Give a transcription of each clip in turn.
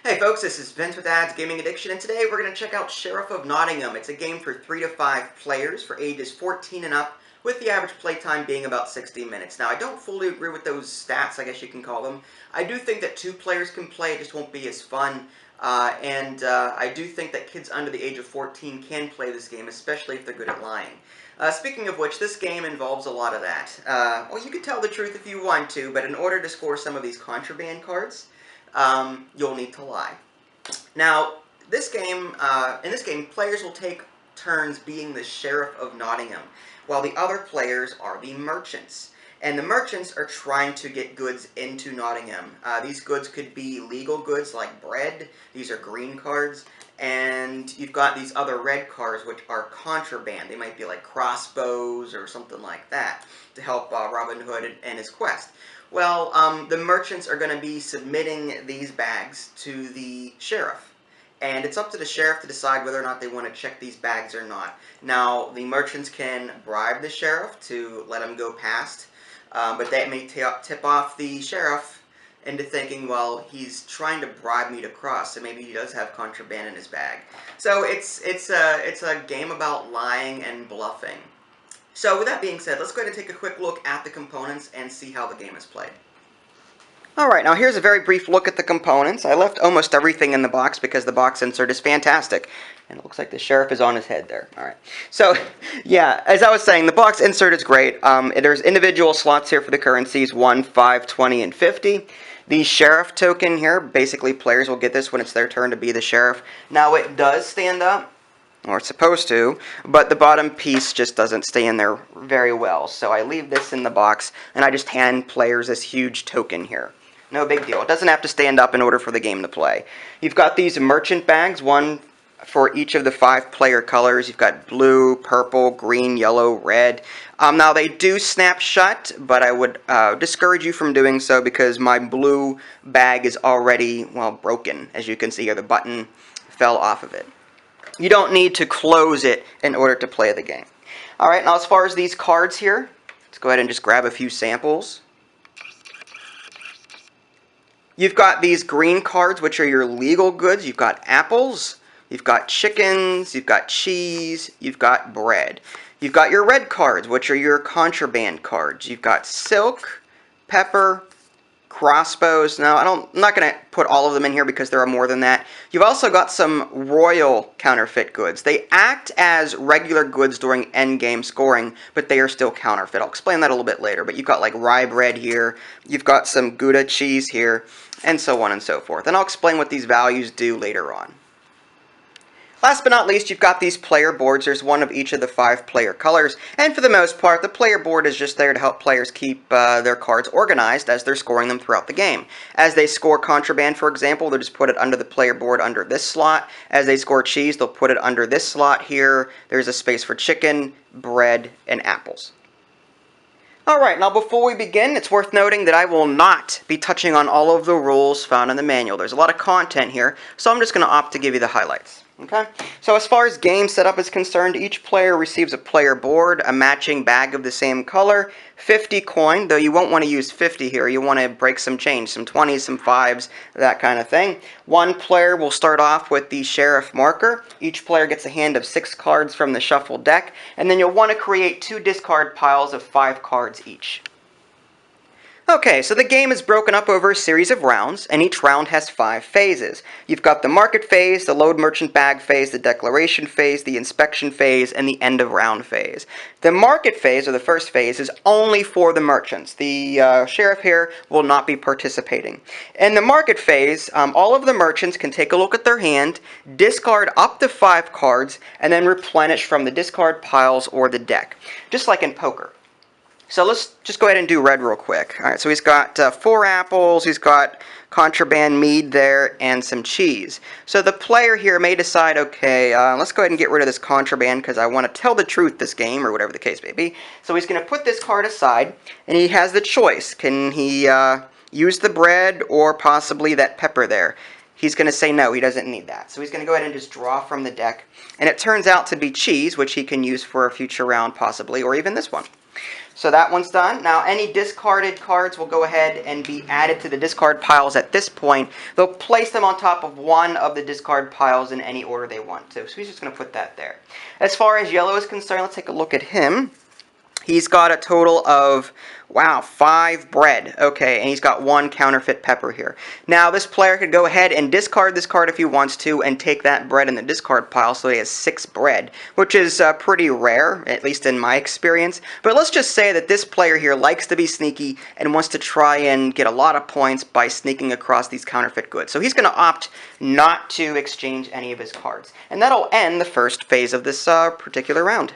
Hey folks, this is Vince with Ads Gaming Addiction, and today we're going to check out Sheriff of Nottingham. It's a game for 3 to 5 players for ages 14 and up, with the average playtime being about 60 minutes. Now, I don't fully agree with those stats, I guess you can call them. I do think that 2 players can play, it just won't be as fun. I do think that kids under the age of 14 can play this game, especially if they're good at lying. Speaking of which, this game involves a lot of that. Well, you can tell the truth if you want to, but in order to score some of these contraband cards, you'll need to lie. Now, in this game, players will take turns being the Sheriff of Nottingham, while the other players are the merchants. And the merchants are trying to get goods into Nottingham. These goods could be legal goods like bread. These are green cards. And you've got these other red cards, which are contraband. They might be like crossbows or something like that to help Robin Hood and his quest. Well, the merchants are going to be submitting these bags to the sheriff. And it's up to the sheriff to decide whether or not they want to check these bags or not. Now, the merchants can bribe the sheriff to let him go past, but that may tip off the sheriff into thinking, well, he's trying to bribe me to cross, so maybe he does have contraband in his bag. So it's a game about lying and bluffing. So with that being said, let's go ahead and take a quick look at the components and see how the game is played. Alright, now here's a very brief look at the components. I left almost everything in the box because the box insert is fantastic. And it looks like the sheriff is on his head there. Alright, so yeah, as I was saying, the box insert is great. There's individual slots here for the currencies, 1, 5, 20, and 50. The sheriff token here, basically players will get this when it's their turn to be the sheriff. Now it does stand up, or it's supposed to, but the bottom piece just doesn't stay in there very well. So I leave this in the box, and I just hand players this huge token here. No big deal. It doesn't have to stand up in order for the game to play. You've got these merchant bags, one for each of the 5 player colors. You've got blue, purple, green, yellow, red. Now they do snap shut, but I would discourage you from doing so because my blue bag is already, well, broken. As you can see here, the button fell off of it. You don't need to close it in order to play the game. Alright, now as far as these cards here, let's go ahead and just grab a few samples. You've got these green cards, which are your legal goods. You've got apples, you've got chickens, you've got cheese, you've got bread. You've got your red cards, which are your contraband cards. You've got silk, pepper, crossbows. Now, I'm not going to put all of them in here because there are more than that. You've also got some royal counterfeit goods. They act as regular goods during endgame scoring, but they are still counterfeit. I'll explain that a little bit later, but you've got like rye bread here, you've got some Gouda cheese here, and so on and so forth. And I'll explain what these values do later on. Last but not least, you've got these player boards. There's one of each of the 5 player colors, and for the most part, the player board is just there to help players keep their cards organized as they're scoring them throughout the game. As they score contraband, for example, they'll just put it under the player board under this slot. As they score cheese, they'll put it under this slot here. There's a space for chicken, bread, and apples. Alright, now before we begin, it's worth noting that I will not be touching on all of the rules found in the manual. There's a lot of content here, so I'm just going to opt to give you the highlights. Okay, so as far as game setup is concerned, each player receives a player board, a matching bag of the same color, 50 coin, though you won't want to use 50 here. You want to break some change, some 20s, some 5s, that kind of thing. One player will start off with the sheriff marker. Each player gets a hand of 6 cards from the shuffled deck, and then you'll want to create 2 discard piles of 5 cards each. Okay, so the game is broken up over a series of rounds, and each round has 5 phases. You've got the market phase, the load merchant bag phase, the declaration phase, the inspection phase, and the end of round phase. The market phase, or the first phase, is only for the merchants. The sheriff here will not be participating. In the market phase, all of the merchants can take a look at their hand, discard up to 5 cards, and then replenish from the discard piles or the deck, just like in poker. So let's just go ahead and do red real quick. Alright, so he's got 4 apples, he's got contraband mead there, and some cheese. So the player here may decide, okay, let's go ahead and get rid of this contraband because I want to tell the truth this game, or whatever the case may be. So he's going to put this card aside, and he has the choice. Can he use the bread or possibly that pepper there? He's going to say no, he doesn't need that. So he's going to go ahead and just draw from the deck. And it turns out to be cheese, which he can use for a future round possibly, or even this one. So that one's done. Now, any discarded cards will go ahead and be added to the discard piles at this point. They'll place them on top of one of the discard piles in any order they want to. So he's just going to put that there. As far as yellow is concerned, let's take a look at him. He's got a total of, wow, 5 bread. Okay, and he's got 1 counterfeit pepper here. Now, this player could go ahead and discard this card if he wants to and take that bread in the discard pile, so he has 6 bread, which is pretty rare, at least in my experience. But let's just say that this player here likes to be sneaky and wants to try and get a lot of points by sneaking across these counterfeit goods. So he's going to opt not to exchange any of his cards. And that'll end the first phase of this particular round.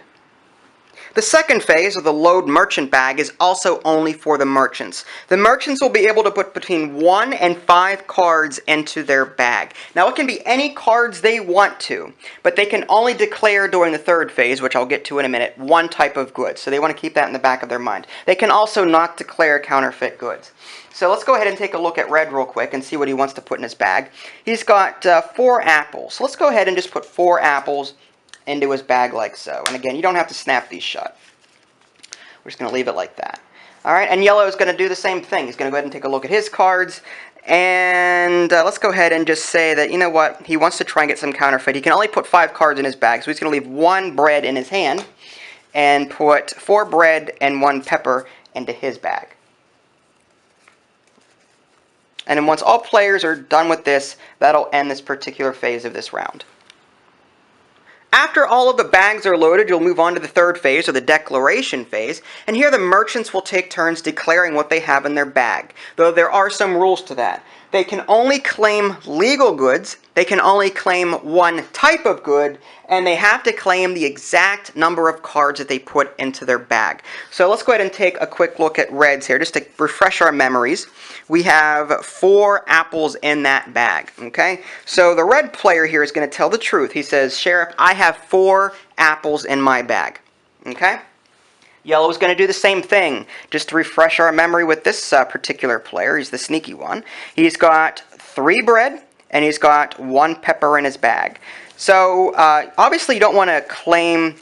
The second phase of the load merchant bag is also only for the merchants. The merchants will be able to put between 1 and 5 cards into their bag. Now, it can be any cards they want to, but they can only declare during the third phase, which I'll get to in a minute, one type of goods. So they want to keep that in the back of their mind. They can also not declare counterfeit goods. So let's go ahead and take a look at Red real quick and see what he wants to put in his bag. He's got 4 apples. So let's go ahead and just put 4 apples into his bag like so. And again, you don't have to snap these shut. We're just going to leave it like that. Alright, and yellow is going to do the same thing. He's going to go ahead and take a look at his cards. And let's go ahead and just say that, you know what, he wants to try and get some counterfeit. He can only put 5 cards in his bag, so he's going to leave 1 bread in his hand and put 4 bread and 1 pepper into his bag. And then once all players are done with this, that'll end this particular phase of this round. After all of the bags are loaded, you'll move on to the third phase, or the declaration phase, and here the merchants will take turns declaring what they have in their bag, though there are some rules to that. They can only claim legal goods, they can only claim one type of good, and they have to claim the exact number of cards that they put into their bag. So let's go ahead and take a quick look at Reds here, just to refresh our memories. We have 4 apples in that bag, okay? So the red player here is going to tell the truth. He says, Sheriff, I have 4 apples in my bag, okay? Yellow is going to do the same thing. Just to refresh our memory with this particular player, he's the sneaky one. He's got 3 bread, and he's got 1 pepper in his bag. So, obviously you don't want to claim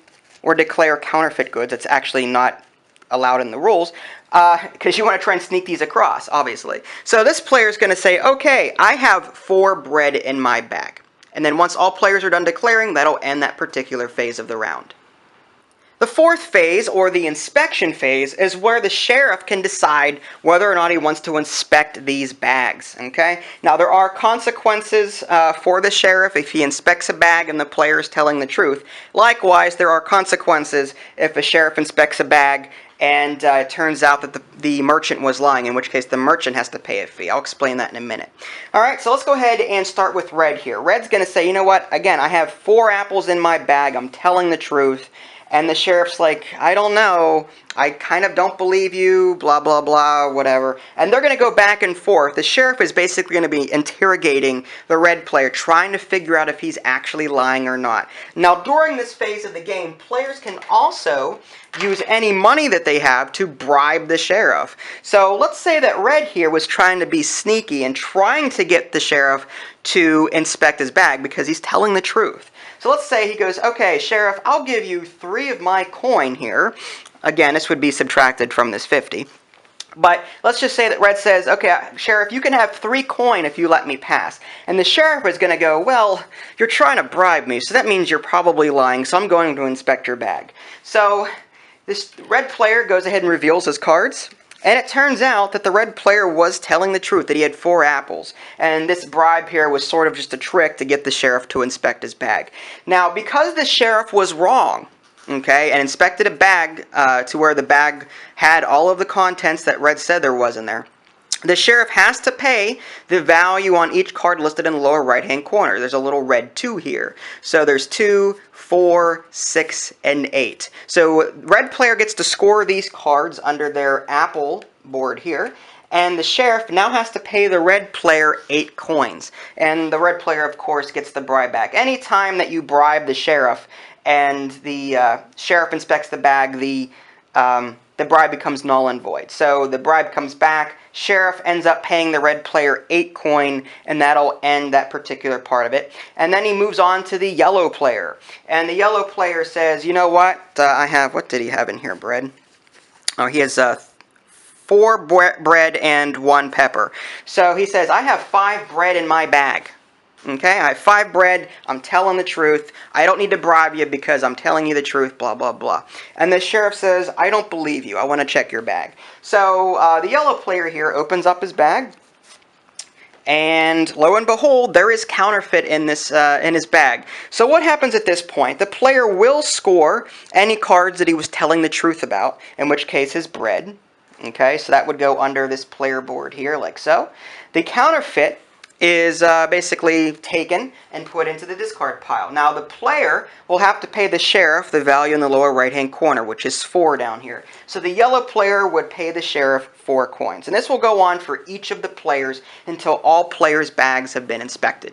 or declare counterfeit goods. It's actually not allowed in the rules, because you want to try and sneak these across, obviously. So this player is going to say, okay, I have 4 bread in my bag. And then once all players are done declaring, that'll end that particular phase of the round. The fourth phase, or the inspection phase, is where the sheriff can decide whether or not he wants to inspect these bags, okay? Now, there are consequences for the sheriff if he inspects a bag and the player is telling the truth. Likewise, there are consequences if a sheriff inspects a bag and it turns out that the merchant was lying, in which case the merchant has to pay a fee. I'll explain that in a minute. Alright, so let's go ahead and start with Red here. Red's going to say, you know what, again, I have 4 apples in my bag, I'm telling the truth. And the sheriff's like, I don't know, I kind of don't believe you, blah, blah, blah, whatever. And they're going to go back and forth. The sheriff is basically going to be interrogating the red player, trying to figure out if he's actually lying or not. Now, during this phase of the game, players can also use any money that they have to bribe the sheriff. So let's say that Red here was trying to be sneaky and trying to get the sheriff to inspect his bag because he's telling the truth. So let's say he goes, okay, Sheriff, I'll give you 3 of my coin here. Again, this would be subtracted from this 50. But let's just say that Red says, okay, Sheriff, you can have 3 coin if you let me pass. And the sheriff is going to go, well, you're trying to bribe me, so that means you're probably lying, so I'm going to inspect your bag. So this red player goes ahead and reveals his cards. And it turns out that the red player was telling the truth, that he had 4 apples. And this bribe here was sort of just a trick to get the sheriff to inspect his bag. Now, because the sheriff was wrong, okay, and inspected a bag to where the bag had all of the contents that Red said there was in there, the sheriff has to pay the value on each card listed in the lower right-hand corner. There's a little red 2 here. So there's 2, 4, 6, and 8. So red player gets to score these cards under their apple board here. And the sheriff now has to pay the red player 8 coins. And the red player, of course, gets the bribe back. Anytime that you bribe the sheriff and the sheriff inspects the bag, the bribe becomes null and void. So the bribe comes back, sheriff ends up paying the red player 8 coin, and that'll end that particular part of it. And then he moves on to the yellow player. And the yellow player says, you know what, what did he have in here, Bread? Oh, he has 4 bread and 1 pepper. So he says, I have 5 bread in my bag. Okay, I have 5 bread. I'm telling the truth. I don't need to bribe you because I'm telling you the truth, blah, blah, blah. And the sheriff says, I don't believe you. I want to check your bag. So the yellow player here opens up his bag. And lo and behold, there is counterfeit in his bag. So what happens at this point? The player will score any cards that he was telling the truth about, in which case his bread. Okay, so that would go under this player board here, like so. The counterfeit is basically taken and put into the discard pile. Now the player will have to pay the sheriff the value in the lower right hand corner, which is 4 down here. So the yellow player would pay the sheriff 4 coins. And this will go on for each of the players until all players' bags have been inspected.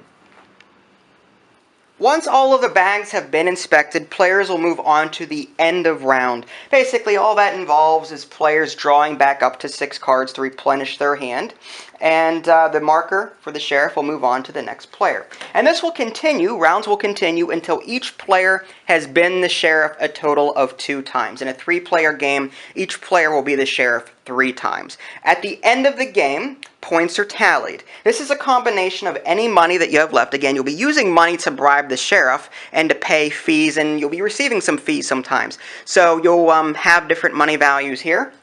Once all of the bags have been inspected, players will move on to the end of round. Basically, all that involves is players drawing back up to 6 cards to replenish their hand, and the marker for the sheriff will move on to the next player. And this will continue, rounds will continue, until each player has been the sheriff a total of 2 times. In a 3-player game, each player will be the sheriff 3 times. At the end of the game, points are tallied. This is a combination of any money that you have left. Again, you'll be using money to bribe the sheriff and to pay fees, and you'll be receiving some fees sometimes. So you'll have different money values here.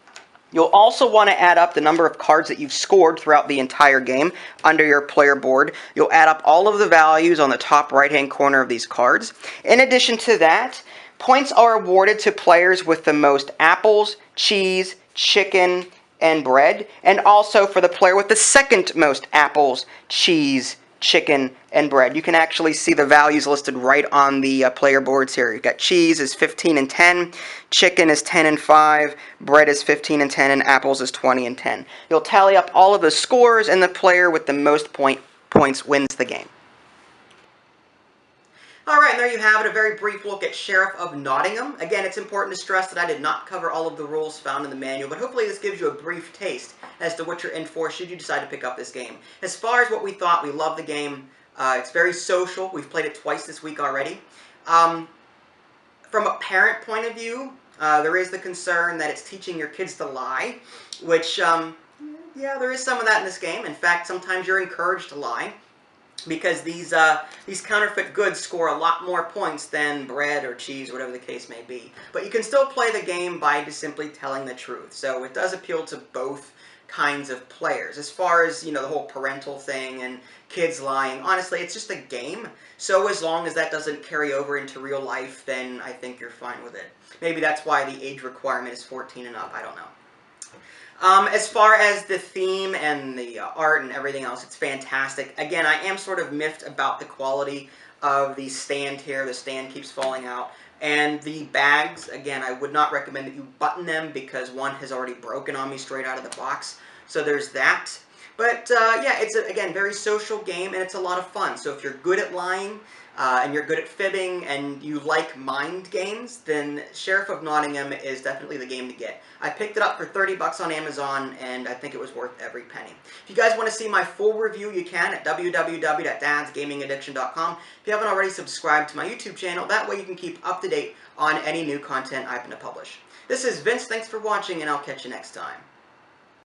You'll also want to add up the number of cards that you've scored throughout the entire game under your player board. You'll add up all of the values on the top right-hand corner of these cards. In addition to that, points are awarded to players with the most apples, cheese, chicken, and bread, and also for the player with the second most apples, cheese, chicken, and bread. You can actually see the values listed right on the player boards here. You've got cheese is 15 and 10, chicken is 10 and 5, bread is 15 and 10, and apples is 20 and 10. You'll tally up all of the scores, and the player with the most points wins the game. Alright, and there you have it, a very brief look at Sheriff of Nottingham. Again, it's important to stress that I did not cover all of the rules found in the manual, but hopefully this gives you a brief taste as to what you're in for should you decide to pick up this game. As far as what we thought, we love the game. It's very social. We've played it twice this week already. From a parent point of view, there is the concern that it's teaching your kids to lie, which, yeah, there is some of that in this game. In fact, sometimes you're encouraged to lie, because these counterfeit goods score a lot more points than bread or cheese, or whatever the case may be. But you can still play the game by just simply telling the truth. So it does appeal to both kinds of players. As far as, the whole parental thing and kids lying, honestly, it's just a game. So as long as that doesn't carry over into real life, then I think you're fine with it. Maybe that's why the age requirement is 14 and up, I don't know. As far as the theme and the art and everything else, it's fantastic. Again, I am sort of miffed about the quality of the stand here. The stand keeps falling out. And the bags, again, I would not recommend that you button them because one has already broken on me straight out of the box. So there's that. But yeah, it's, again, very social game, and it's a lot of fun. So if you're good at lying, and you're good at fibbing, and you like mind games, then Sheriff of Nottingham is definitely the game to get. I picked it up for 30 bucks on Amazon, and I think it was worth every penny. If you guys want to see my full review, you can at www.dadsgamingaddiction.com. If you haven't already subscribed to my YouTube channel, that way you can keep up to date on any new content I happen to publish. This is Vince, thanks for watching, and I'll catch you next time.